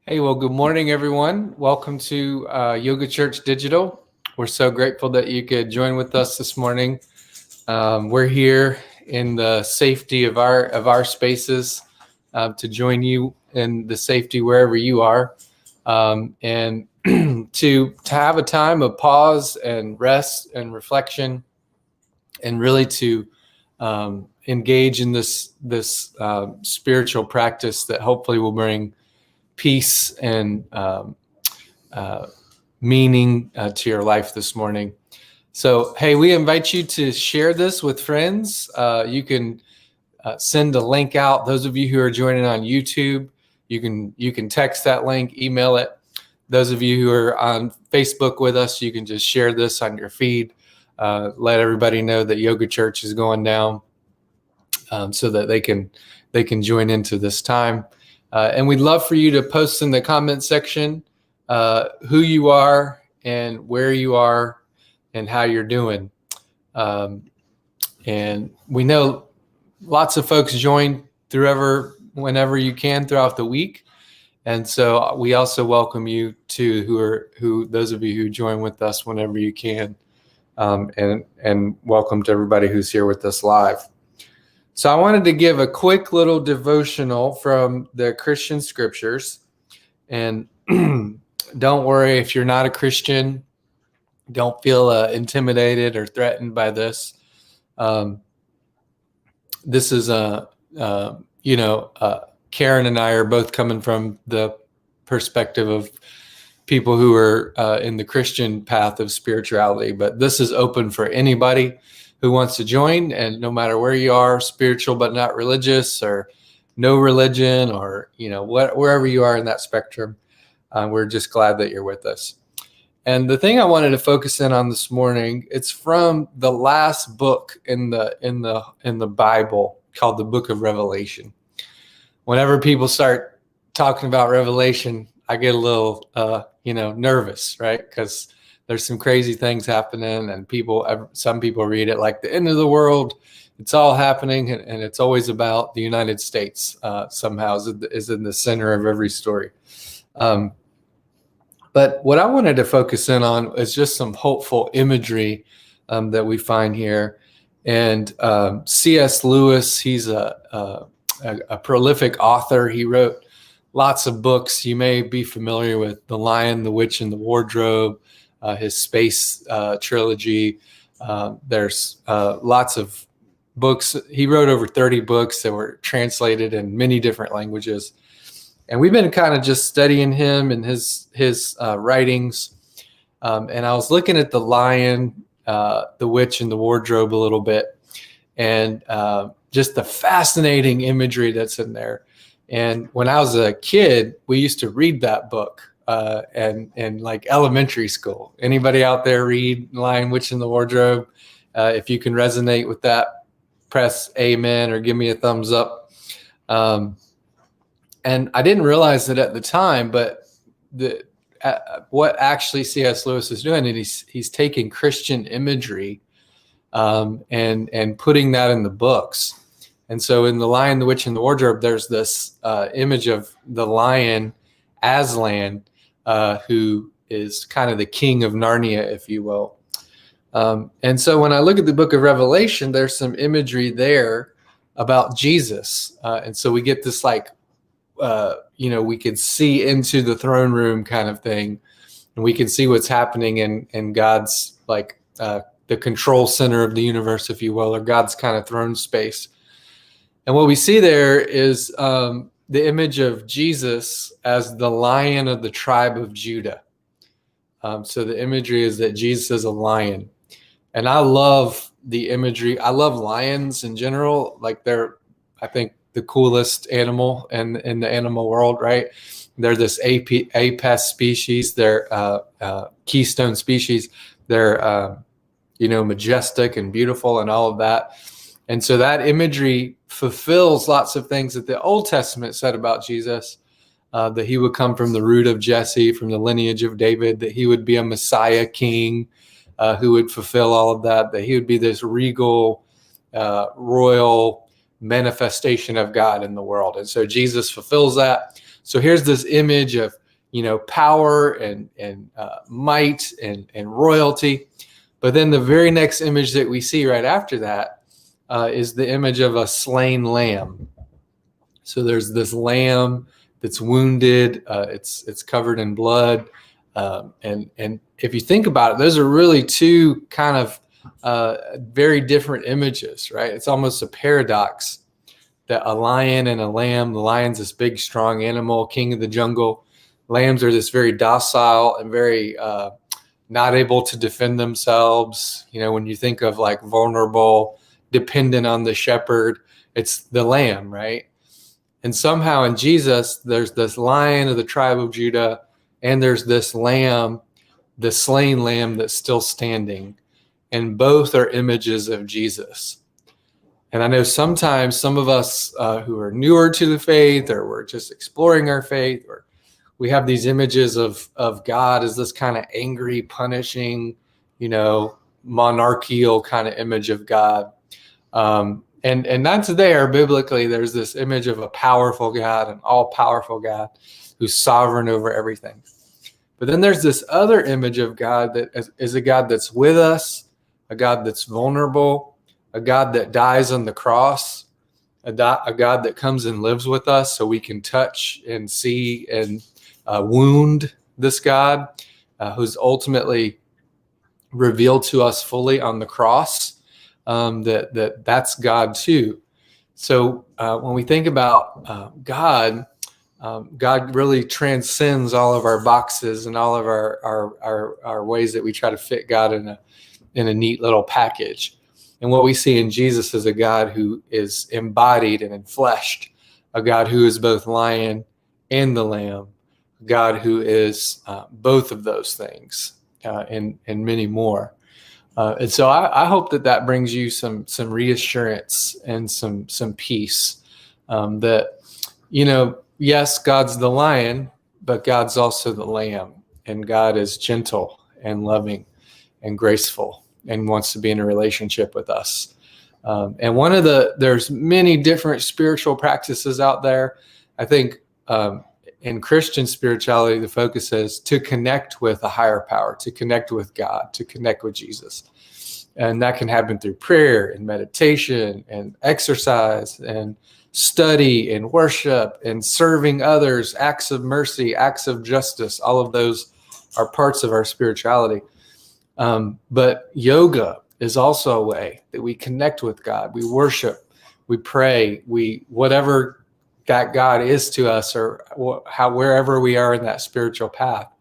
Hey, well, good morning, everyone. Welcome to Yoga Church Digital. We're so grateful that you could join with us this morning. We're here in the safety of our spaces to join you in the safety wherever you are, and to have a time of pause and rest and reflection, and really to engage in this spiritual practice that hopefully will bring peace and meaning to your life this morning. So, hey, we invite you to share this with friends. You can send a link out. Those of you who are joining on YouTube, you can text that link, email it. Those of you who are on Facebook with us, you can just share this on your feed. Let everybody know that Yoga Church is going down, so that they can join into this time. And we'd love for you to post in the comment section who you are and where you are and how you're doing. And we know lots of folks join whenever you can throughout the week. And so we also welcome you to those of you who join with us whenever you can. And welcome to everybody who's here with us live. So I wanted to give a quick little devotional from the Christian scriptures. And don't worry if you're not a Christian, don't feel intimidated or threatened by this. This is Karen and I are both coming from the perspective of people who are in the Christian path of spirituality, but this is open for anybody who wants to join, and no matter where you are, spiritual but not religious, or no religion, or wherever you are in that spectrum, we're just glad that you're with us. And the thing I wanted to focus in on this morning, it's from the last book in the Bible, called the Book of Revelation. Whenever people start talking about Revelation, I get a little nervous, right? Because there's some crazy things happening, and some people read it like the end of the world. It's all happening, and it's always about the United States. Somehow is in the center of every story. But what I wanted to focus in on is just some hopeful imagery that we find here. And C.S. Lewis, he's a prolific author. He wrote lots of books. You may be familiar with The Lion, the Witch, and the Wardrobe, his space trilogy. There's lots of books. He wrote over 30 books that were translated in many different languages. And we've been kind of just studying him and his writings. And I was looking at The Lion, the Witch, and the Wardrobe a little bit, and just the fascinating imagery that's in there. And when I was a kid, we used to read that book and like elementary school. Anybody out there read Lion, Witch, and the Wardrobe? If you can resonate with that, press amen or give me a thumbs up. And I didn't realize it at the time, but what actually C.S. Lewis is doing, and he's taking Christian imagery and putting that in the books. And so in The Lion, the Witch, and the Wardrobe, there's this image of the lion, Aslan, who is kind of the king of Narnia, if you will. And so when I look at the book of Revelation, there's some imagery there about Jesus. And so we get this we can see into the throne room kind of thing. And we can see what's happening in God's, the control center of the universe, if you will, or God's kind of throne space. And what we see there is the image of Jesus as the Lion of the tribe of Judah. So the imagery is that Jesus is a lion. And I love the imagery. I love lions in general. Like they're, I think, the coolest animal in the animal world, right? They're this apex species. They're keystone species. They're, majestic and beautiful and all of that. And so that imagery fulfills lots of things that the Old Testament said about Jesus, that he would come from the root of Jesse, from the lineage of David, that he would be a Messiah king who would fulfill all of that he would be this regal, royal manifestation of God in the world. And so Jesus fulfills that. So here's this image of, power and might and royalty. But then the very next image that we see right after that is the image of a slain lamb. So there's this lamb that's wounded. It's covered in blood. And if you think about it, those are really two kind of very different images, right? It's almost a paradox that a lion and a lamb. The lion's this big, strong animal, king of the jungle. Lambs are this very docile and very not able to defend themselves. When you think of like vulnerable, dependent on the shepherd, it's the lamb, right? And somehow in Jesus, there's this lion of the tribe of Judah, and there's this lamb, the slain lamb that's still standing. And both are images of Jesus. And I know sometimes some of us who are newer to the faith, or we're just exploring our faith, or we have these images of God as this kind of angry, punishing, monarchical kind of image of God. And that's there biblically. There's this image of a powerful God, an all-powerful God who's sovereign over everything. But then there's this other image of God that is a God that's with us, a God that's vulnerable, a God that dies on the cross, a God that comes and lives with us so we can touch and see and wound this God who's ultimately revealed to us fully on the cross. That's God too. So when we think about God, God really transcends all of our boxes and all of our ways that we try to fit God in a neat little package. And what we see in Jesus is a God who is embodied and enfleshed, a God who is both lion and the lamb, a God who is both of those things and many more. And so I hope that brings you some reassurance and some peace that, yes, God's the lion, but God's also the lamb, and God is gentle and loving and graceful and wants to be in a relationship with us. And there's many different spiritual practices out there. I think in Christian spirituality, the focus is to connect with a higher power, to connect with God, to connect with Jesus. And that can happen through prayer and meditation and exercise and study and worship and serving others, acts of mercy, acts of justice. All of those are parts of our spirituality. But yoga is also a way that we connect with God. We worship, we pray, whatever that God is to us, or wherever we are in that spiritual path.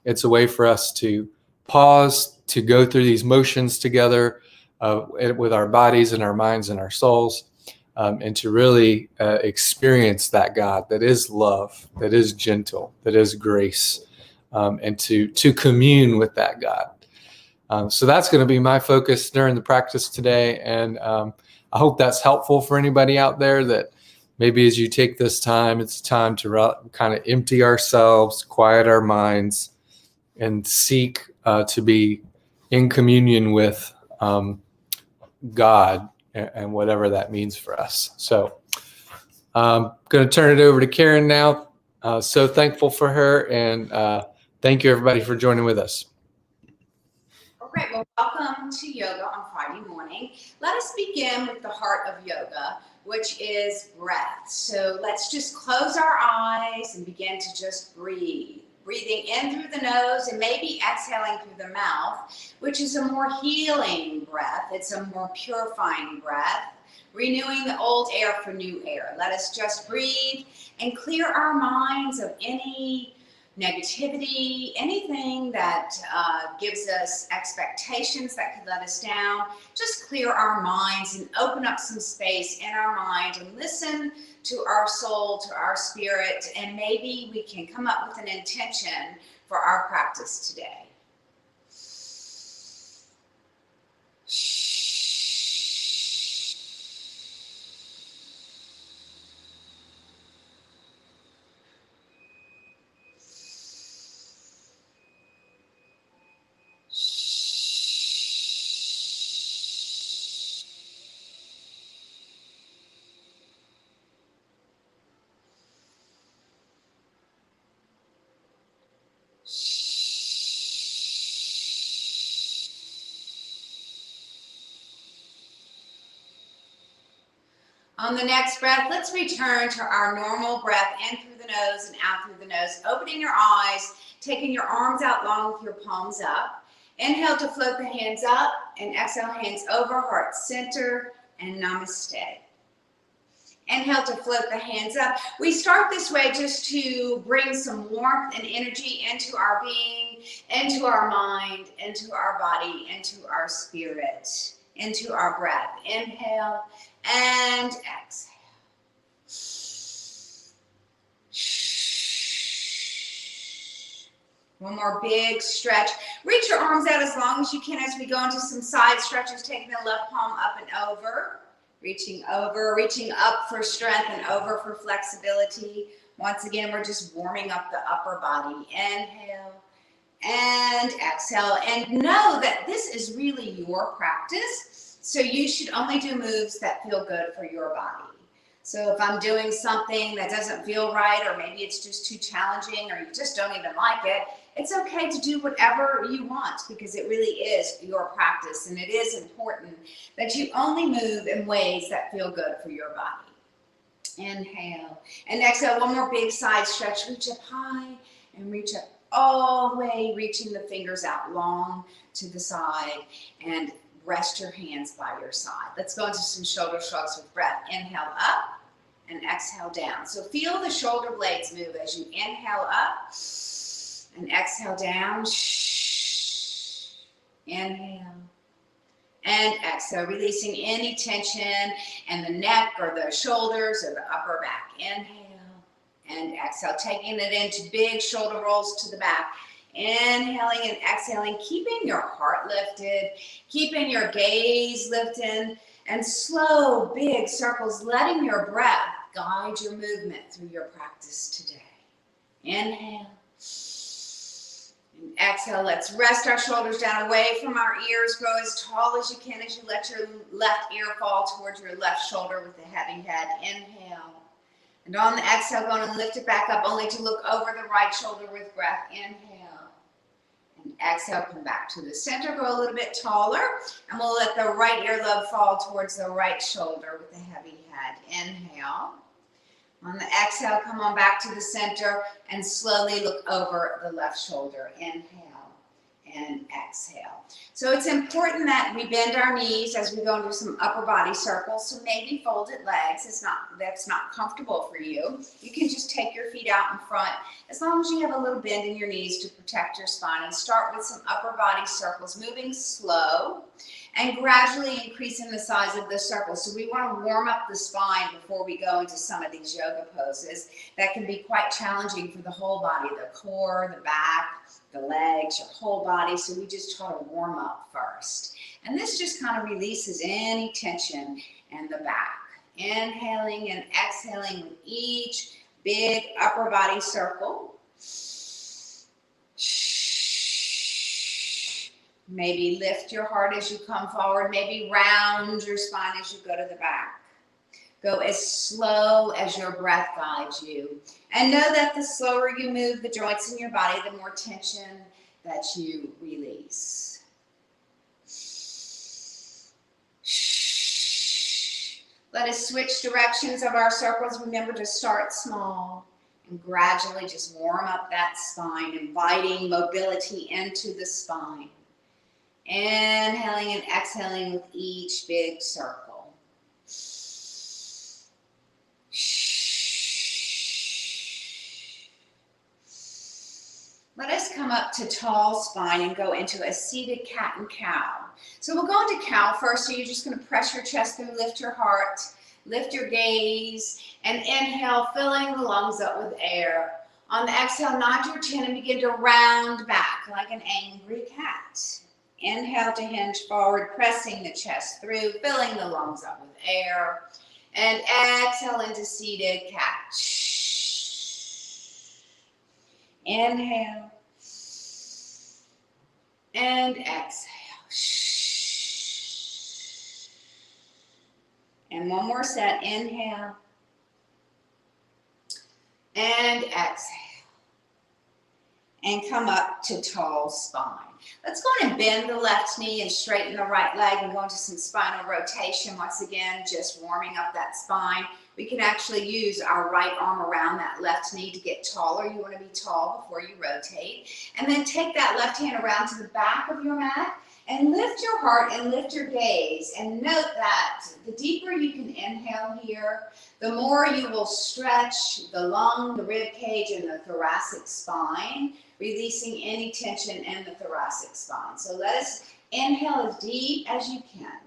It's a way for us to pause, to go through these motions together with our bodies and our minds and our souls, and to really experience that God that is love, that is gentle, that is grace, and to commune with that God. So that's going to be my focus during the practice today. And I hope that's helpful for anybody out there, that maybe as you take this time, it's time to kind of empty ourselves, quiet our minds, and seek to be in communion with God and whatever that means for us. So I'm going to turn it over to Karen now. So thankful for her, and thank you everybody for joining with us. All right, well, welcome to yoga on Friday morning. Let us begin with the heart of yoga, which is breath. So let's just close our eyes and begin to just breathe. Breathing in through the nose and maybe exhaling through the mouth, which is a more healing breath. It's a more purifying breath, renewing the old air for new air. Let us just breathe and clear our minds of any negativity, anything that gives us expectations that could let us down. Just clear our minds and open up some space in our mind and listen to our soul, to our spirit, and maybe we can come up with an intention for our practice today. On the next breath, let's return to our normal breath in through the nose and out through the nose. Opening your eyes, taking your arms out long with your palms up. Inhale to float the hands up and exhale, hands over, heart center, and namaste. Inhale to float the hands up. We start this way just to bring some warmth and energy into our being, into our mind, into our body, into our spirit, into our breath. Inhale and exhale. One more big stretch. Reach your arms out as long as you can as we go into some side stretches, taking the left palm up and over. Reaching over, reaching up for strength and over for flexibility. Once again, we're just warming up the upper body. Inhale and exhale. And know that this is really your practice. So you should only do moves that feel good for your body. So if I'm doing something that doesn't feel right, or maybe it's just too challenging, or you just don't even like it, it's okay to do whatever you want, because it really is your practice, and it is important that you only move in ways that feel good for your body. Inhale and exhale. One more big side stretch. Reach up high and reach up all the way, reaching the fingers out long to the side, and rest your hands by your side. Let's go into some shoulder shrugs with breath. Inhale up and exhale down. So feel the shoulder blades move as you inhale up and exhale down. Inhale and exhale, releasing any tension in the neck or the shoulders or the upper back. Inhale and exhale, taking it into big shoulder rolls to the back. Inhaling and exhaling, keeping your heart lifted, keeping your gaze lifted, and slow, big circles, letting your breath guide your movement through your practice today. Inhale and exhale. Let's rest our shoulders down away from our ears. Grow as tall as you can as you let your left ear fall towards your left shoulder with a heavy head. Inhale. And on the exhale, go and lift it back up, only to look over the right shoulder with breath. Inhale. And exhale, come back to the center, go a little bit taller, and we'll let the right earlobe fall towards the right shoulder with a heavy head. Inhale. On the exhale, come on back to the center and slowly look over the left shoulder. Inhale and exhale. So it's important that we bend our knees as we go into some upper body circles. So maybe folded legs that's not comfortable for you. You can just take your feet out in front as long as you have a little bend in your knees to protect your spine, and start with some upper body circles, moving slow and gradually increasing the size of the circle. So we want to warm up the spine before we go into some of these yoga poses that can be quite challenging for the whole body, the core, the back, the legs, your whole body. So we just try to warm up first. And this just kind of releases any tension in the back. Inhaling and exhaling with each big upper body circle. Maybe lift your heart as you come forward. Maybe round your spine as you go to the back. Go as slow as your breath guides you. And know that the slower you move the joints in your body, the more tension that you release. Let us switch directions of our circles. Remember to start small and gradually just warm up that spine, inviting mobility into the spine. Inhaling and exhaling with each big circle. Let us come up to tall spine and go into a seated cat and cow. So we'll go into cow first. So you're just going to press your chest through, lift your heart, lift your gaze, and inhale, filling the lungs up with air. On the exhale, nod your chin and begin to round back like an angry cat. Inhale to hinge forward, pressing the chest through, filling the lungs up with air. And exhale into seated cat. Inhale. And exhale. And one more set. Inhale. And exhale. And come up to tall spine. Let's go ahead and bend the left knee and straighten the right leg and go into some spinal rotation. Once again, just warming up that spine. We can actually use our right arm around that left knee to get taller. You want to be tall before you rotate. And then take that left hand around to the back of your mat and lift your heart and lift your gaze. And note that the deeper you can inhale here, the more you will stretch the lung, the rib cage, and the thoracic spine, releasing any tension in the thoracic spine. So let us inhale as deep as you can.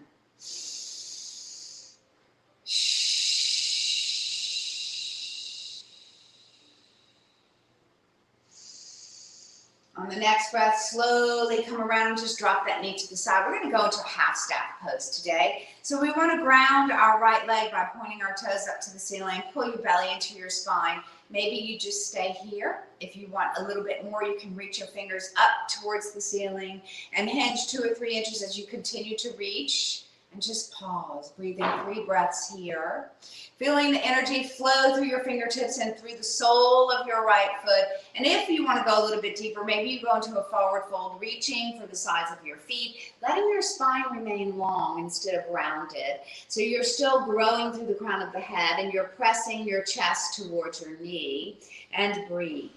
On the next breath, slowly come around and just drop that knee to the side. We're going to go into a half staff pose today. So we want to ground our right leg by pointing our toes up to the ceiling. Pull your belly into your spine. Maybe you just stay here. If you want a little bit more, you can reach your fingers up towards the ceiling and hinge 2 or 3 inches as you continue to reach. And just pause, breathing 3 breaths here. Feeling the energy flow through your fingertips and through the sole of your right foot. And if you want to go a little bit deeper, maybe you go into a forward fold, reaching for the sides of your feet, letting your spine remain long instead of rounded. So you're still growing through the crown of the head and you're pressing your chest towards your knee. And breathe.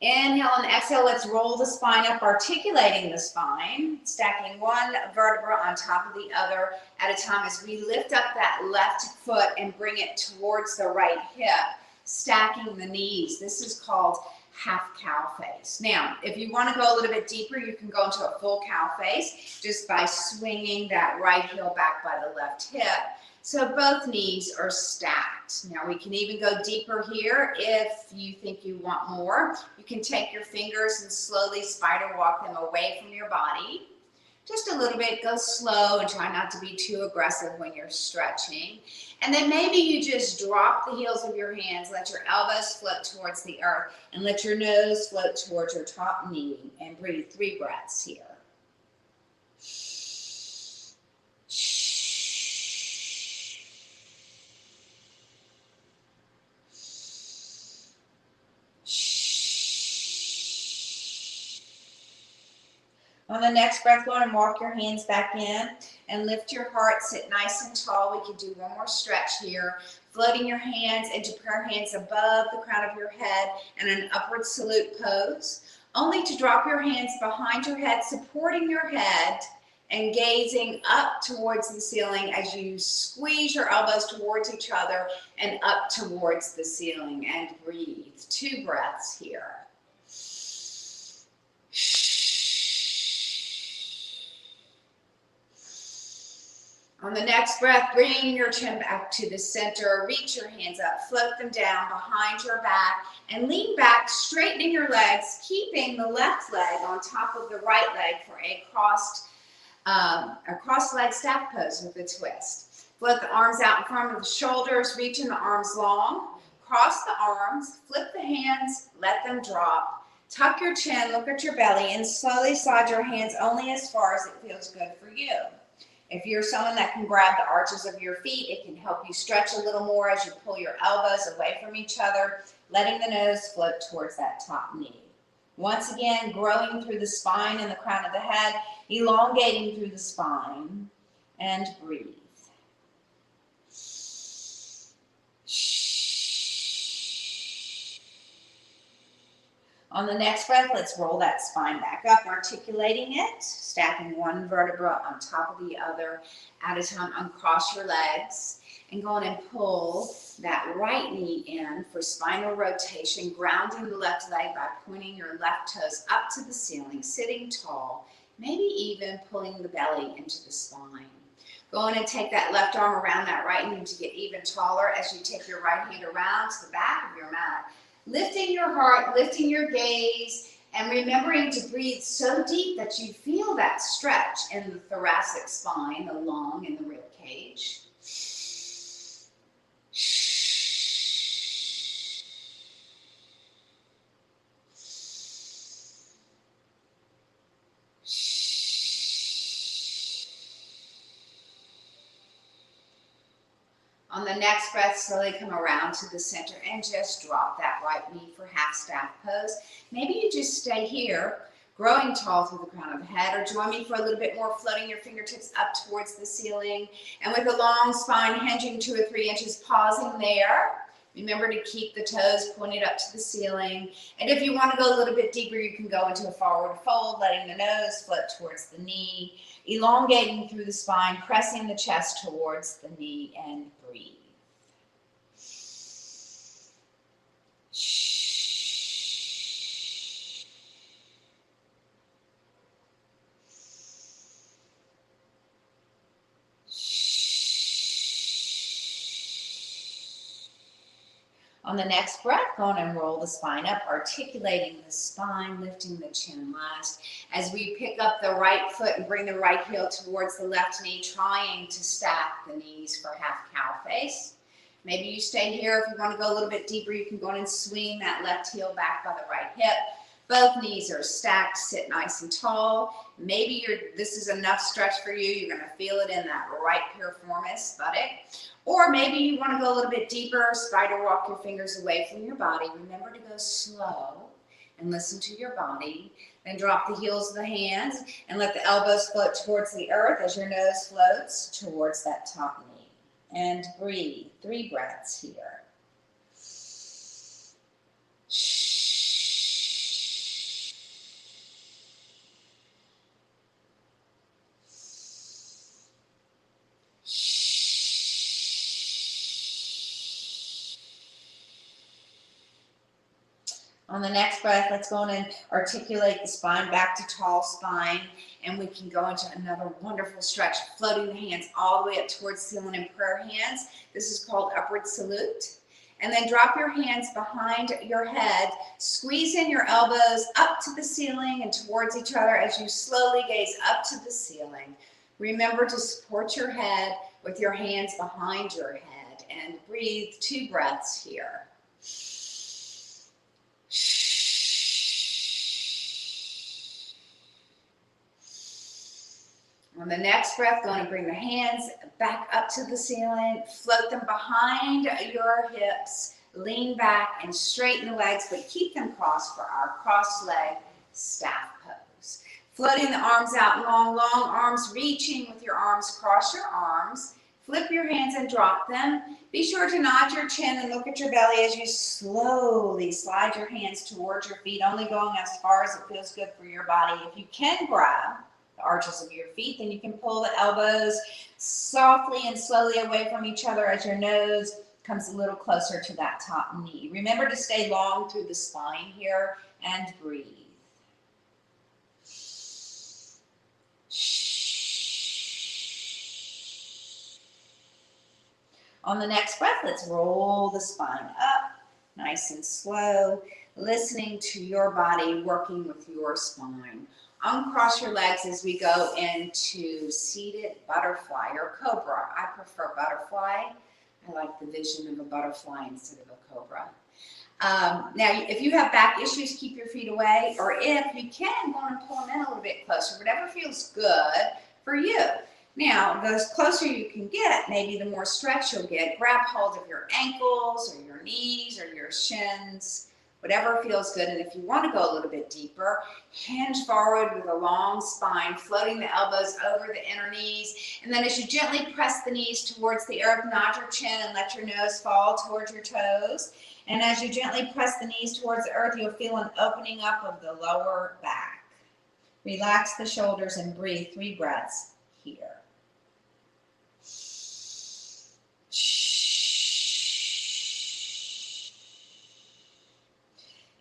Inhale and exhale, let's roll the spine up, articulating the spine, stacking one vertebra on top of the other at a time as we lift up that left foot and bring it towards the right hip, stacking the knees. This is called half cow face. Now, if you want to go a little bit deeper, you can go into a full cow face just by swinging that right heel back by the left hip. So both knees are stacked. Now we can even go deeper here if you think you want more. You can take your fingers and slowly spider walk them away from your body. Just a little bit, go slow and try not to be too aggressive when you're stretching. And then maybe you just drop the heels of your hands, let your elbows float towards the earth, and let your nose float towards your top knee, and breathe 3 breaths here. On the next breath, go ahead and walk your hands back in and lift your heart. Sit nice and tall. We can do one more stretch here. Floating your hands into prayer hands above the crown of your head and an upward salute pose. Only to drop your hands behind your head, supporting your head and gazing up towards the ceiling as you squeeze your elbows towards each other and up towards the ceiling. And breathe. 2 breaths here. On the next breath, bring your chin back to the center, reach your hands up, float them down behind your back, and lean back, straightening your legs, keeping the left leg on top of the right leg for a cross leg staff pose with a twist. Float the arms out in front of the shoulders, reaching the arms long, cross the arms, flip the hands, let them drop. Tuck your chin, look at your belly, and slowly slide your hands only as far as it feels good for you. If you're someone that can grab the arches of your feet, it can help you stretch a little more as you pull your elbows away from each other, letting the nose float towards that top knee. Once again, growing through the spine and the crown of the head, elongating through the spine, and breathe. On the next breath, let's roll that spine back up, articulating it, stacking one vertebra on top of the other at a time. Uncross your legs and go on and pull that right knee in for spinal rotation, grounding the left leg by pointing your left toes up to the ceiling, sitting tall, maybe even pulling the belly into the spine. Go on and take that left arm around that right knee to get even taller as you take your right hand around to the back of your mat. Lifting your heart, lifting your gaze, and remembering to breathe so deep that you feel that stretch in the thoracic spine, the lung, and the rib cage. On the next breath, slowly come around to the center and just drop that right knee for half staff pose. Maybe you just stay here, growing tall through the crown of the head, or join me for a little bit more, floating your fingertips up towards the ceiling. And with a long spine, hinging 2 or 3 inches, pausing there. Remember to keep the toes pointed up to the ceiling. And if you want to go a little bit deeper, you can go into a forward fold, letting the nose float towards the knee, elongating through the spine, pressing the chest towards the knee, and breathe. On the next breath, go on and roll the spine up, articulating the spine, lifting the chin last. As we pick up the right foot and bring the right heel towards the left knee, trying to stack the knees for half cow face. Maybe you stay here. If you want to go a little bit deeper, you can go on and swing that left heel back by the right hip. Both knees are stacked, sit nice and tall. Maybe this is enough stretch for you. You're going to feel it in that right piriformis buttock. Or maybe you want to go a little bit deeper, spider walk your fingers away from your body. Remember to go slow and listen to your body. Then drop the heels of the hands and let the elbows float towards the earth as your nose floats towards that top knee. And breathe. 3 breaths here. On the next breath, let's go on and articulate the spine back to tall spine, and we can go into another wonderful stretch, floating the hands all the way up towards the ceiling in prayer hands. This is called upward salute. And then drop your hands behind your head, squeeze in your elbows up to the ceiling and towards each other as you slowly gaze up to the ceiling. Remember to support your head with your hands behind your head, and breathe 2 breaths here. On the next breath, going to bring the hands back up to the ceiling, float them behind your hips, lean back and straighten the legs, but keep them crossed for our cross leg staff pose. Floating the arms out long, long arms, reaching with your arms, cross your arms, flip your hands and drop them. Be sure to nod your chin and look at your belly as you slowly slide your hands towards your feet, only going as far as it feels good for your body. If you can grab the arches of your feet, then you can pull the elbows softly and slowly away from each other as your nose comes a little closer to that top knee. Remember to stay long through the spine here and breathe. On the next breath, let's roll the spine up, nice and slow, listening to your body, working with your spine. Uncross your legs as we go into seated butterfly or cobra. I prefer butterfly. I like the vision of a butterfly instead of a cobra. Now, if you have back issues, keep your feet away, or if you can, go on and pull them in a little bit closer, whatever feels good for you. Now, the closer you can get, maybe the more stretch you'll get. Grab hold of your ankles or your knees or your shins, whatever feels good. And if you want to go a little bit deeper, hinge forward with a long spine, floating the elbows over the inner knees. And then as you gently press the knees towards the earth, nod your chin and let your nose fall towards your toes. And as you gently press the knees towards the earth, you'll feel an opening up of the lower back. Relax the shoulders and breathe 3 breaths here.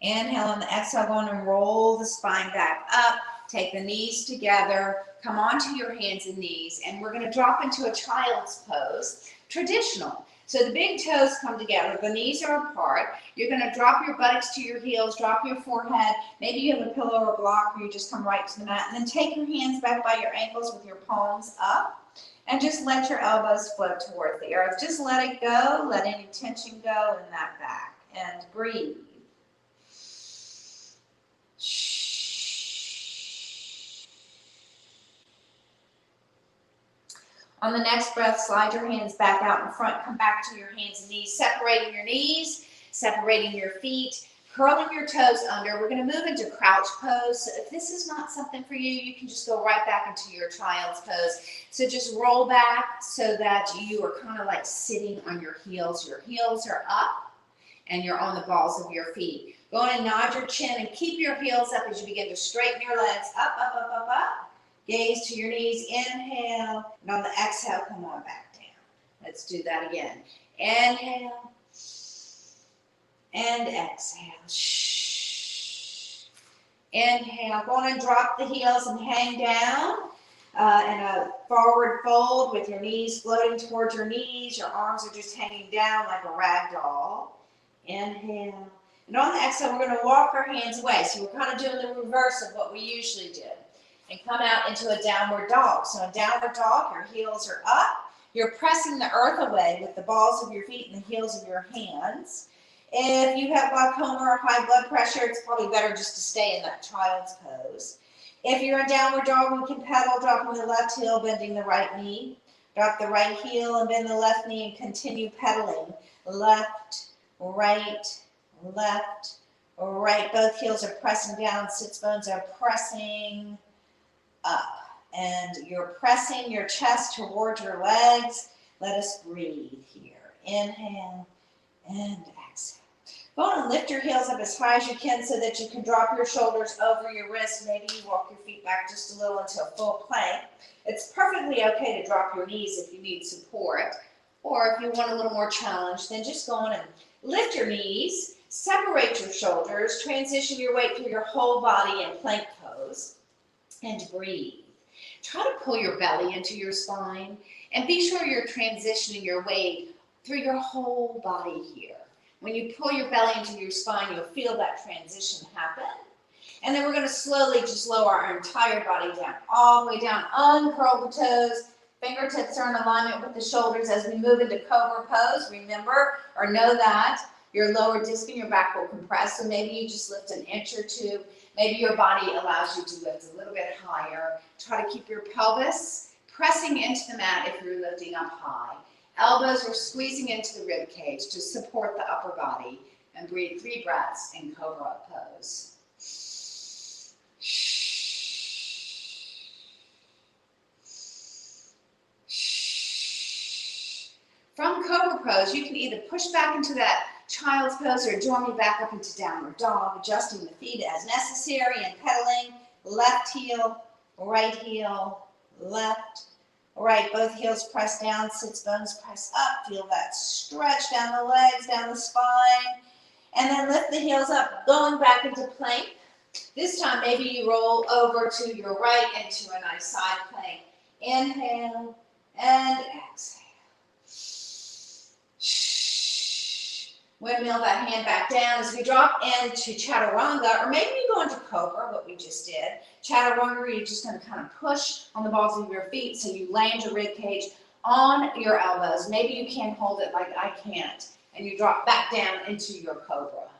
Inhale on the exhale, go on and roll the spine back up. Take the knees together, come onto your hands and knees, and we're going to drop into a child's pose, traditional. So the big toes come together, the knees are apart. You're going to drop your buttocks to your heels, drop your forehead. Maybe you have a pillow or a block where you just come right to the mat, and then take your hands back by your ankles with your palms up, and just let your elbows float towards the earth. Just let it go, let any tension go in that back, and breathe. On the next breath, slide your hands back out in front. Come back to your hands and knees, separating your knees, separating your feet, curling your toes under. We're going to move into crouch pose. So if this is not something for you, you can just go right back into your child's pose. So just roll back so that you are kind of like sitting on your heels. Your heels are up and you're on the balls of your feet. Go on and nod your chin and keep your heels up as you begin to straighten your legs up, up, up, up, up. Gaze to your knees, inhale, and on the exhale, come on back down. Let's do that again. Inhale, and exhale. Inhale, go on and drop the heels and hang down in a forward fold with your knees floating towards your knees. Your arms are just hanging down like a rag doll. Inhale. And on the exhale, we're going to walk our hands away. So we're kind of doing the reverse of what we usually do. And come out into a downward dog. So in downward dog, your heels are up. You're pressing the earth away with the balls of your feet and the heels of your hands. If you have glaucoma or high blood pressure, it's probably better just to stay in that child's pose. If you're in downward dog, we can pedal, dropping the left heel, bending the right knee. Drop the right heel and bend the left knee and continue pedaling. Left, right, left, right. Both heels are pressing down. Sits bones are pressing up, and you're pressing your chest toward your legs. Let us breathe here. Inhale and exhale. Go on and lift your heels up as high as you can so that you can drop your shoulders over your wrists. Maybe you walk your feet back just a little into a full plank. It's perfectly okay to drop your knees if you need support, or if you want a little more challenge, then just go on and lift your knees, separate your shoulders, transition your weight through your whole body in plank pose. And breathe. Try to pull your belly into your spine and be sure you're transitioning your weight through your whole body here. When you pull your belly into your spine, you'll feel that transition happen. And then we're going to slowly just lower our entire body down, all the way down, uncurl the toes. Fingertips are in alignment with the shoulders as we move into cobra pose. Remember or know that your lower disc in your back will compress, so maybe you just lift an inch or two. Maybe your body allows you to lift a little bit higher. Try to keep your pelvis pressing into the mat if you're lifting up high. Elbows are squeezing into the rib cage to support the upper body. And breathe 3 breaths in cobra pose. From cobra pose, you can either push back into that child's pose or join me back up into downward dog, adjusting the feet as necessary and pedaling. Left heel, left, right. Both heels press down, sits bones press up. Feel that stretch down the legs, down the spine. And then lift the heels up, going back into plank. This time, maybe you roll over to your right into a nice side plank. Inhale and exhale. Windmill that hand back down as we drop into chaturanga, or maybe you go into cobra, what we just did. Chaturanga, you're just going to kind of push on the balls of your feet so you land your rib cage on your elbows. Maybe you can't hold it like I can't, and you drop back down into your cobra.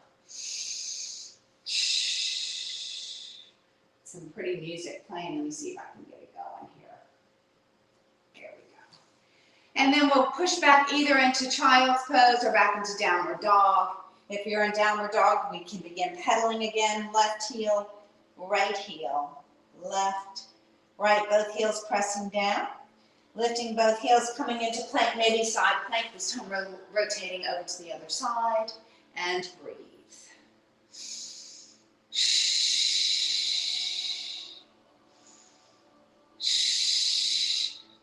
Some pretty music playing. Let me see if I can get it going here. There we go. And then we'll push back either into child's pose or back into downward dog. If you're in downward dog, we can begin pedaling again. Left heel, left, right. Both heels pressing down. Lifting both heels, coming into plank, maybe side plank, this time rotating over to the other side. And breathe.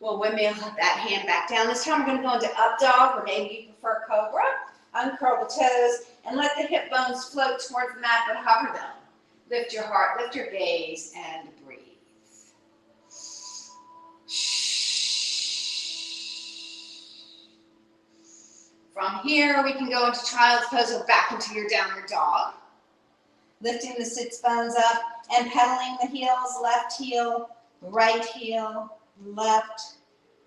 We'll windmill that hand back down. This time we're going to go into up dog, or maybe you prefer cobra. Uncurl the toes and let the hip bones float towards the mat, but hover them. Lift your heart, lift your gaze, and breathe. From here, we can go into child's pose or back into your downward dog. Lifting the sits bones up and pedaling the heels, left heel, left,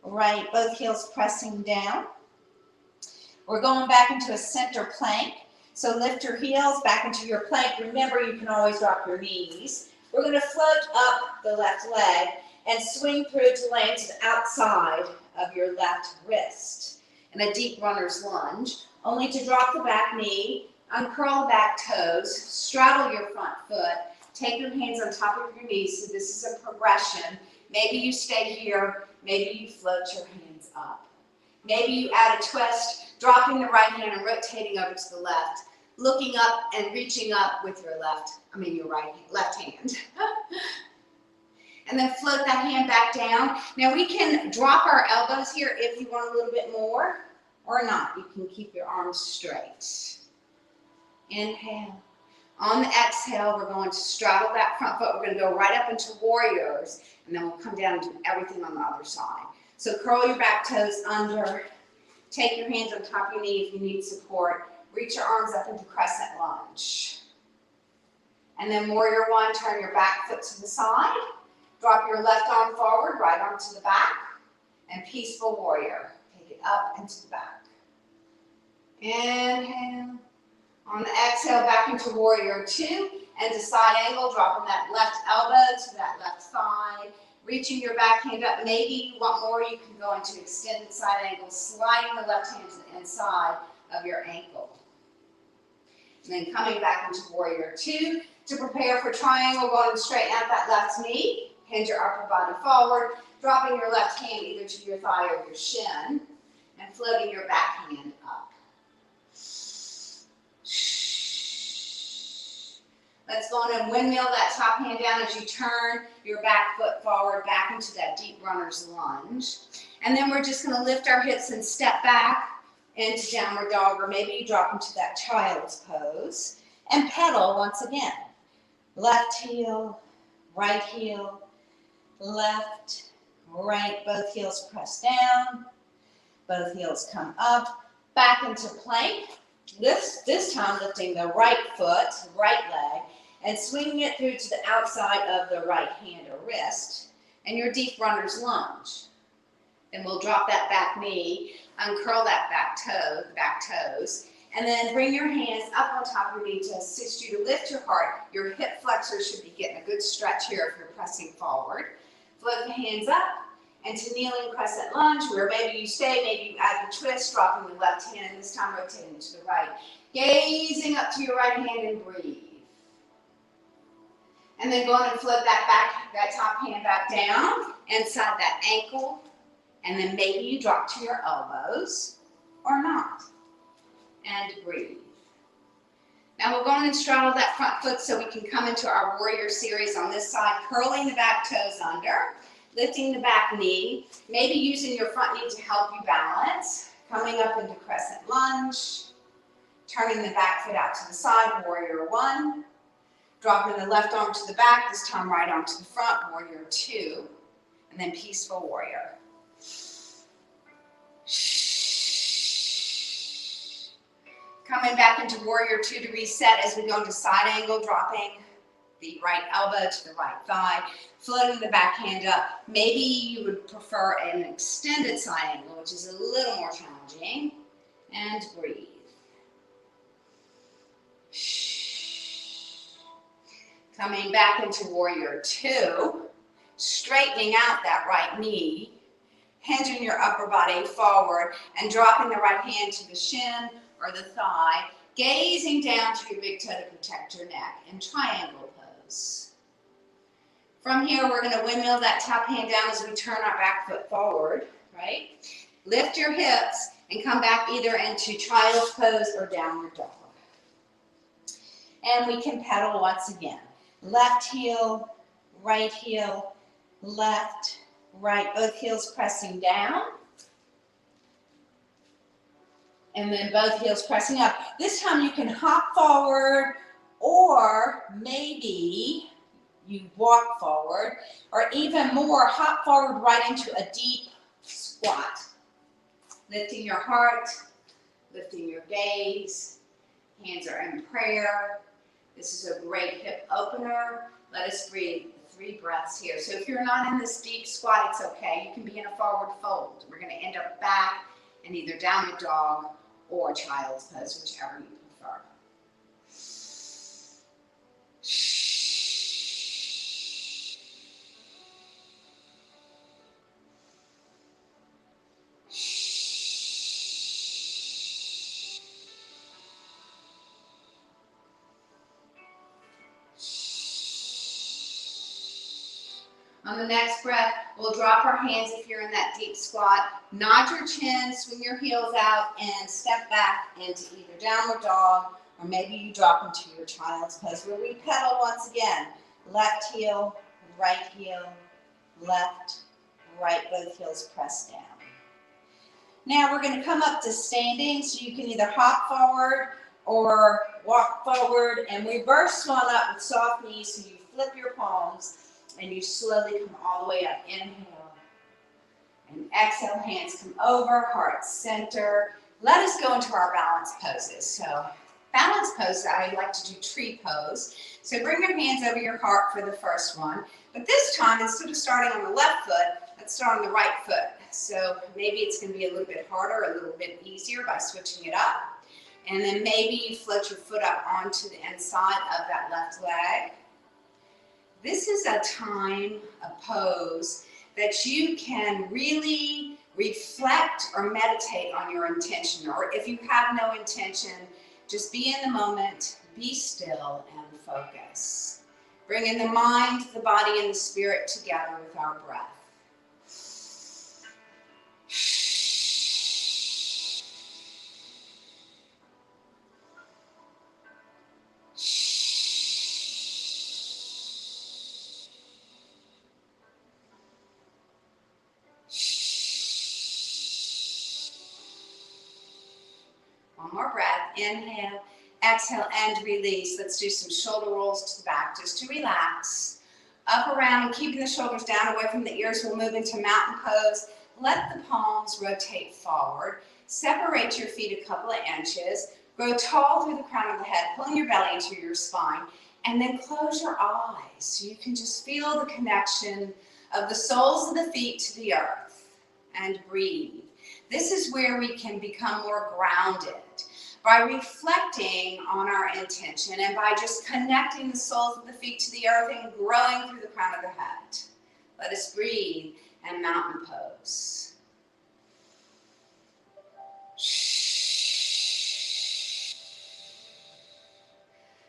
right. Both heels pressing down. We're going back into a center plank. So lift your heels back into your plank. Remember, you can always drop your knees. We're going to float up the left leg and swing through to land to the outside of your left wrist in a deep runner's lunge, only to drop the back knee, uncurl the back toes, straddle your front foot, take your hands on top of your knees. So this is a progression. Maybe you stay here, maybe you float your hands up. Maybe you add a twist, dropping the right hand and rotating over to the left, looking up and reaching up with your left hand. And then float that hand back down. Now we can drop our elbows here if you want a little bit more, or not. You can keep your arms straight. Inhale. On the exhale, we're going to straddle that front foot. We're going to go right up into warriors, and then we'll come down and do everything on the other side. So curl your back toes under. Take your hands on top of your knee if you need support. Reach your arms up into crescent lunge. And then warrior one, turn your back foot to the side. Drop your left arm forward, right arm to the back. And peaceful warrior. Take it up and to the back. Inhale. On the exhale, back into warrior two. And to side angle, dropping that left elbow to that left thigh. Reaching your back hand up. Maybe you want more, you can go into extended side angle, sliding the left hand to the inside of your ankle. And then coming back into warrior two. To prepare for triangle, going to straighten out that left knee. Hinge your upper body forward, dropping your left hand either to your thigh or your shin, and floating your back hand up. Let's go on and windmill that top hand down as you turn your back foot forward, back into that deep runner's lunge. And then we're just going to lift our hips and step back into downward dog, or maybe you drop into that child's pose. And pedal once again. Left heel, left, right, both heels press down, both heels come up, back into plank. This time lifting the right foot, right leg, and swinging it through to the outside of the right hand or wrist, and your deep runner's lunge. Then we'll drop that back knee, uncurl that back toes, and then bring your hands up on top of your knee to assist you to lift your heart. Your hip flexors should be getting a good stretch here if you're pressing forward. Float the hands up into kneeling crescent lunge, where maybe you stay, maybe you add the twist, dropping the left hand, and this time rotating to the right. Gazing up to your right hand and breathe. And then go on and float that top hand back down, inside that ankle, and then maybe you drop to your elbows, or not. And breathe. Now we'll go on and straddle that front foot so we can come into our warrior series on this side, curling the back toes under, lifting the back knee, maybe using your front knee to help you balance, coming up into crescent lunge, turning the back foot out to the side, warrior one, dropping the left arm to the back, this time right arm to the front, warrior two, and then peaceful warrior. Coming back into warrior two to reset as we go into side angle, dropping the right elbow to the right thigh, floating the back hand up. Maybe you would prefer an extended side angle, which is a little more challenging. And breathe. Coming back into warrior two, straightening out that right knee, hinging your upper body forward and dropping the right hand to the shin or the thigh, gazing down to your big toe to protect your neck in triangle pose. From here, we're going to windmill that top hand down as we turn our back foot forward, right? Lift your hips and come back either into child's pose or downward dog. And we can pedal once again. Left heel, left, right, both heels pressing down. And then both heels pressing up. This time you can hop forward, or maybe you walk forward, or even more, hop forward right into a deep squat. Lifting your heart, lifting your gaze, hands are in prayer. This is a great hip opener. Let us breathe 3 breaths here. So if you're not in this deep squat, it's okay. You can be in a forward fold. We're going to end up back in either downward dog or child's pose, whichever you prefer. On the next breath, we'll drop our hands if you're in that deep squat. Nod your chin, swing your heels out, and step back into either downward dog, or maybe you drop into your child's pose. Where we pedal once again. Left heel, left, right, both heels press down. Now we're going to come up to standing, so you can either hop forward or walk forward, and reverse swan up with soft knees, so you flip your palms and you slowly come all the way up. Inhale and exhale, hands come over, heart center. Let us go into our balance poses. So balance pose, I like to do tree pose. So bring your hands over your heart for the first one. But this time, instead of starting on the left foot, let's start on the right foot. So maybe it's going to be a little bit harder, a little bit easier by switching it up. And then maybe you float your foot up onto the inside of that left leg. This is a time, a pose, that you can really reflect or meditate on your intention. Or if you have no intention, just be in the moment, be still, and focus. Bringing the mind, the body, and the spirit together with our breath. One more breath. Inhale, exhale, and release. Let's do some shoulder rolls to the back just to relax. Up, around, and keeping the shoulders down away from the ears. We'll move into mountain pose. Let the palms rotate forward. Separate your feet a couple of inches. Grow tall through the crown of the head, pulling your belly into your spine. And then close your eyes so you can just feel the connection of the soles of the feet to the earth. And breathe. This is where we can become more grounded by reflecting on our intention and by just connecting the soles of the feet to the earth and growing through the crown of the head. Let us breathe and mountain pose.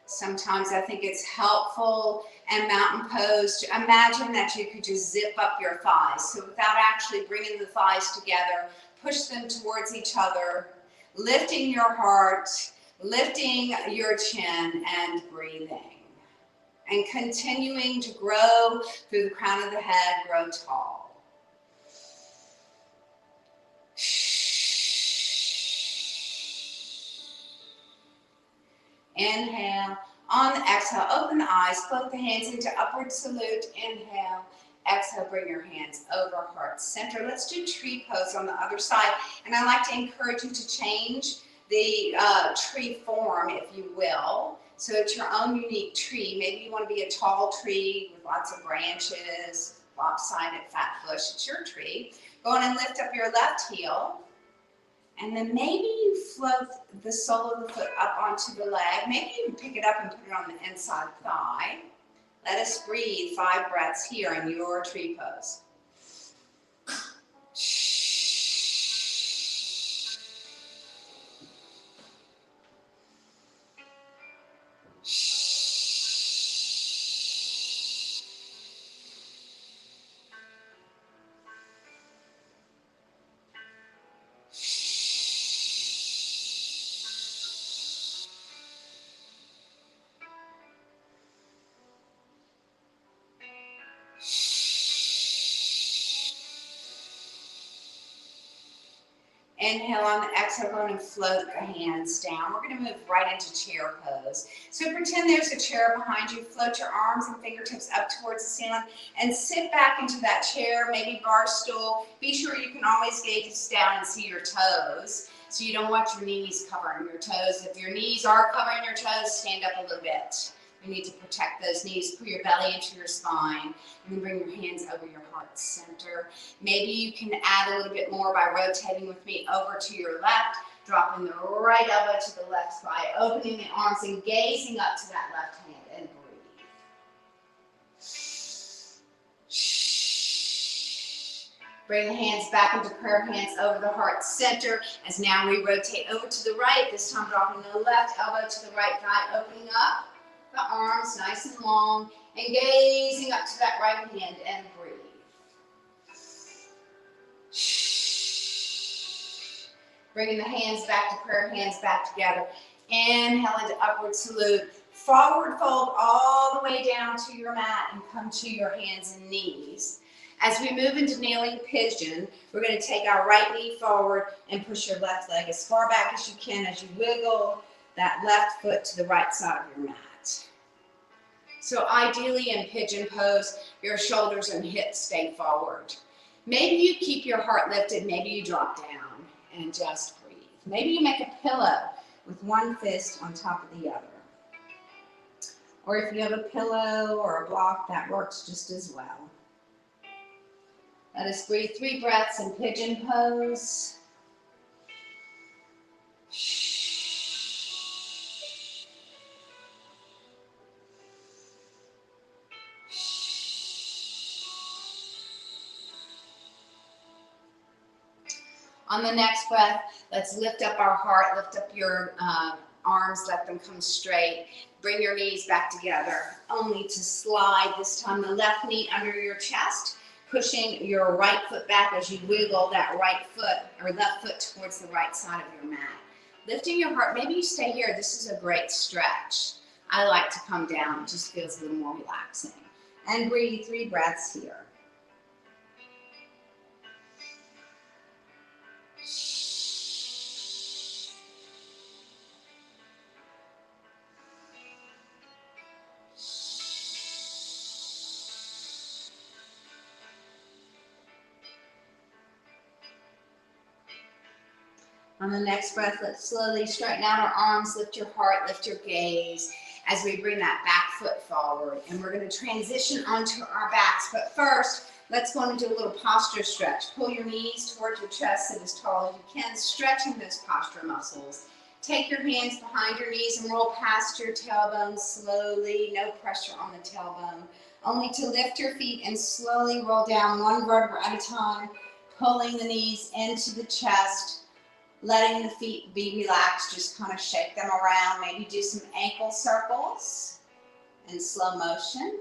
Sometimes I think it's helpful in mountain pose to imagine that you could just zip up your thighs. So without actually bringing the thighs together, push them towards each other, lifting your heart, lifting your chin, and breathing. And continuing to grow through the crown of the head, grow tall. Inhale. On the exhale, open the eyes, float the hands into upward salute. Inhale. Exhale, bring your hands over, heart center. Let's do tree pose on the other side. And I like to encourage you to change the tree form, if you will. So it's your own unique tree. Maybe you want to be a tall tree with lots of branches, lopsided fat bush. It's your tree. Go on and lift up your left heel. And then maybe you float the sole of the foot up onto the leg. Maybe you can pick it up and put it on the inside thigh. Let us breathe 5 breaths here in your tree pose. Inhale on the exhale, we're going to float the hands down. We're going to move right into chair pose. So pretend there's a chair behind you. Float your arms and fingertips up towards the ceiling and sit back into that chair, maybe bar stool. Be sure you can always gaze down and see your toes, so you don't want your knees covering your toes. If your knees are covering your toes, stand up a little bit. You need to protect those knees. Pull your belly into your spine, and then bring your hands over your heart center. Maybe you can add a little bit more by rotating with me over to your left, dropping the right elbow to the left thigh, opening the arms and gazing up to that left hand, and breathe. Bring the hands back into prayer hands over the heart center, as now we rotate over to the right, this time dropping the left elbow to the right thigh, opening up the arms nice and long, and gazing up to that right hand and breathe. Bringing the hands back to prayer, hands back together. Inhale into upward salute. Forward fold all the way down to your mat and come to your hands and knees. As we move into kneeling pigeon, we're going to take our right knee forward and push your left leg as far back as you can as you wiggle that left foot to the right side of your mat. So ideally in pigeon pose, your shoulders and hips stay forward. Maybe you keep your heart lifted, maybe you drop down and just breathe. Maybe you make a pillow with one fist on top of the other. Or if you have a pillow or a block, that works just as well. Let us breathe 3 breaths in pigeon pose. On the next breath, let's lift up our heart, lift up your arms, let them come straight. Bring your knees back together, only to slide this time the left knee under your chest, pushing your right foot back as you wiggle that right foot or left foot towards the right side of your mat. Lifting your heart, maybe you stay here. This is a great stretch. I like to come down, it just feels a little more relaxing. And breathe 3 breaths here. On the next breath, let's slowly straighten out our arms, lift your heart, lift your gaze as we bring that back foot forward. And we're going to transition onto our backs. But first, let's go into a little posture stretch. Pull your knees towards your chest, sit as tall as you can, stretching those posture muscles. Take your hands behind your knees and roll past your tailbone slowly. No pressure on the tailbone. Only to lift your feet and slowly roll down one vertebra at a time, pulling the knees into the chest. Letting the feet be relaxed, just kind of shake them around. Maybe do some ankle circles in slow motion.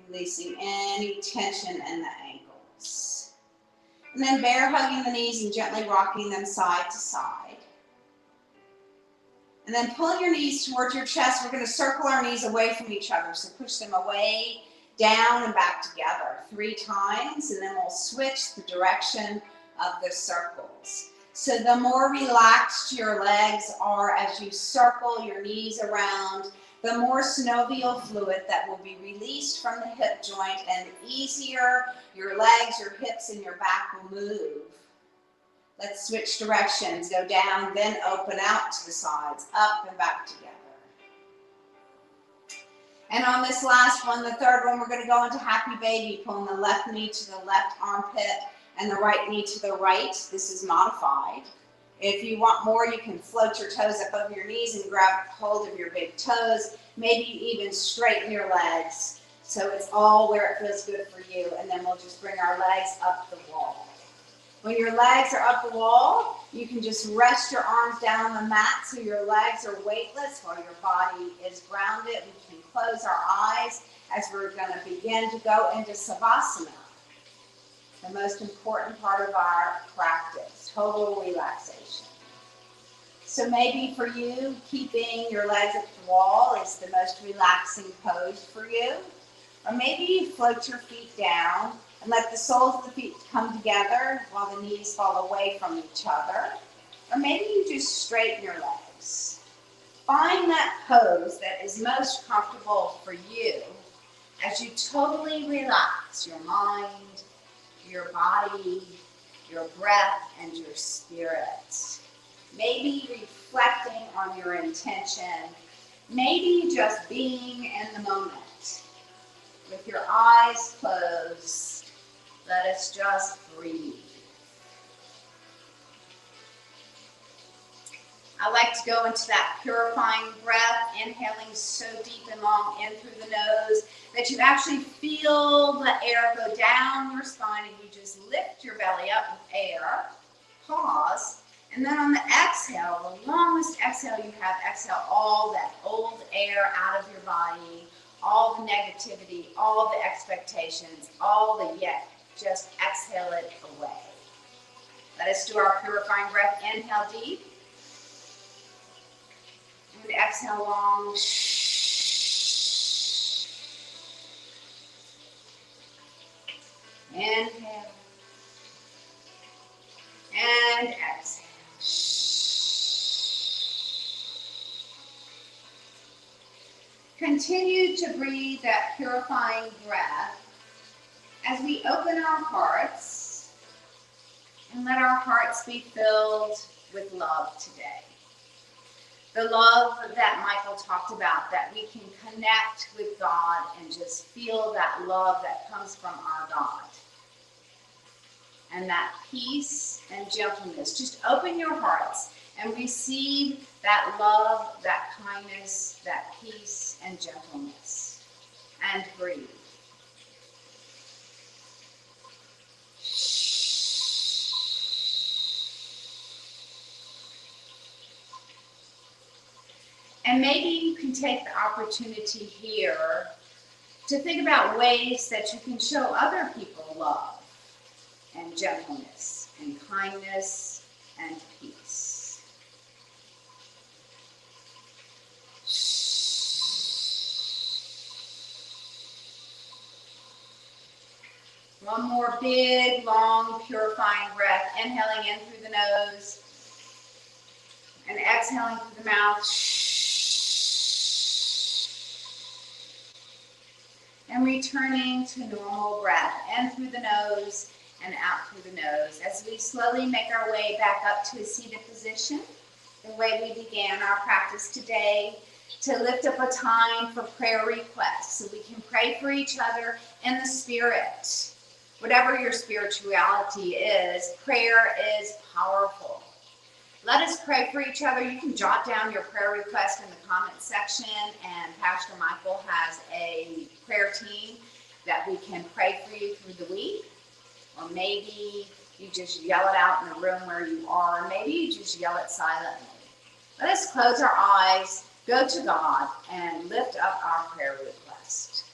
Releasing any tension in the ankles. And then bear hugging the knees and gently rocking them side to side. And then pull your knees towards your chest. We're going to circle our knees away from each other. So push them away, down, and back together 3 times. And then we'll switch the direction of the circles. So the more relaxed your legs are as you circle your knees around, the more synovial fluid that will be released from the hip joint, and the easier your legs, your hips, and your back will move. Let's switch directions. Go down, then open out to the sides, up and back together. And on this last one, the third one, we're going to go into happy baby, pulling the left knee to the left armpit and the right knee to the right. This is modified. If you want more, you can float your toes up over your knees and grab hold of your big toes. Maybe even straighten your legs so it's all where it feels good for you. And then we'll just bring our legs up the wall. When your legs are up the wall, you can just rest your arms down on the mat so your legs are weightless while your body is grounded. We can close our eyes as we're going to begin to go into Savasana. The most important part of our practice, total relaxation. So maybe for you, keeping your legs at the wall is the most relaxing pose for you. Or maybe you float your feet down and let the soles of the feet come together while the knees fall away from each other. Or maybe you just straighten your legs. Find that pose that is most comfortable for you as you totally relax your mind, your body, your breath, and your spirit. Maybe reflecting on your intention. Maybe just being in the moment. With your eyes closed, let us just breathe. I like to go into that purifying breath, inhaling so deep and long in through the nose that you actually feel the air go down your spine and you just lift your belly up with air. Pause And then on the exhale, the longest exhale you have, exhale all that old air out of your body, all the negativity, all the expectations, all the yet. Just exhale it away. Let us do our purifying breath. Inhale deep. And exhale long. Inhale. And exhale. Continue to breathe that purifying breath as we open our hearts and let our hearts be filled with love today. The love that Michael talked about, that we can connect with God and just feel that love that comes from our God. And that peace and gentleness. Just open your hearts and receive that love, that kindness, that peace and gentleness. And breathe. And maybe you can take the opportunity here to think about ways that you can show other people love and gentleness and kindness and peace. One more big, long, purifying breath. Inhaling in through the nose and exhaling through the mouth. And returning to normal breath, in through the nose and out through the nose. As we slowly make our way back up to a seated position, the way we began our practice today, to lift up a time for prayer requests so we can pray for each other in the spirit. Whatever your spirituality is, prayer is powerful. Let us pray for each other. You can jot down your prayer request in the comment section, and Pastor Michael has a prayer team that we can pray for you through the week. Or maybe you just yell it out in the room where you are. Maybe you just yell it silently. Let us close our eyes, go to God, and lift up our prayer request.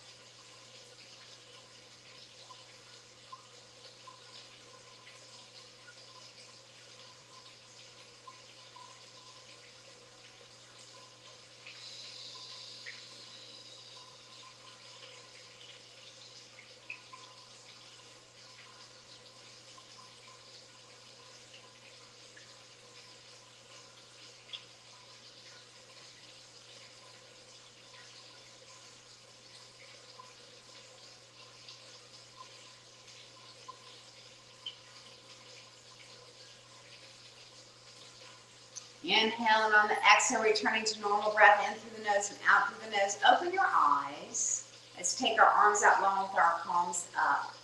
Inhale, and on the exhale, returning to normal breath in through the nose and out through the nose. Open your eyes. Let's take our arms out long with our palms up.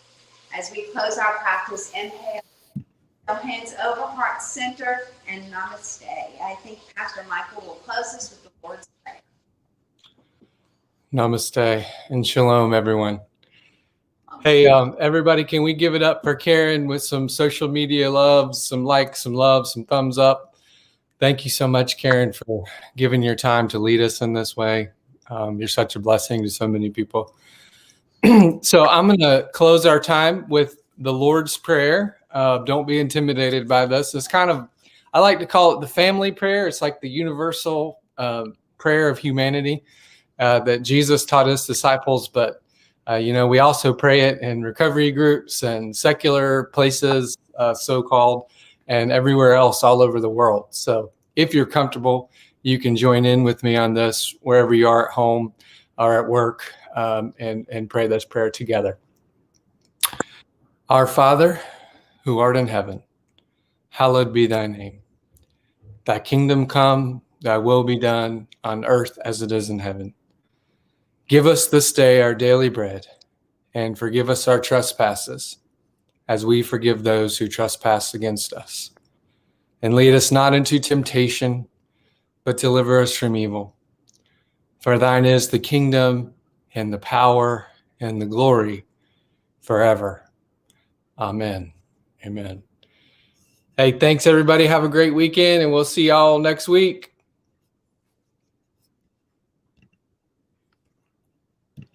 As we close our practice, inhale, hands over heart center, and namaste. I think Pastor Michael will close us with the Lord's Prayer. Namaste and shalom, everyone. Hey, everybody, can we give it up for Karen with some social media love, some likes, some love, some thumbs up? Thank you so much, Karen, for giving your time to lead us in this way. You're such a blessing to so many people. So I'm going to close our time with the Lord's Prayer. Don't be intimidated by this. It's kind of, I like to call it the family prayer. It's like the universal prayer of humanity that Jesus taught his disciples. But, we also pray it in recovery groups and secular places, so-called, and everywhere else all over the world. So if you're comfortable, you can join in with me on this wherever you are, at home or at work, and pray this prayer together. Our Father, who art in heaven, hallowed be thy name. Thy kingdom come, thy will be done on earth as it is in heaven. Give us this day our daily bread, and forgive us our trespasses, as we forgive those who trespass against us. And lead us not into temptation, but deliver us from evil. For thine is the kingdom and the power and the glory forever. Amen. Amen. Hey, thanks everybody. Have a great weekend, and we'll see y'all next week.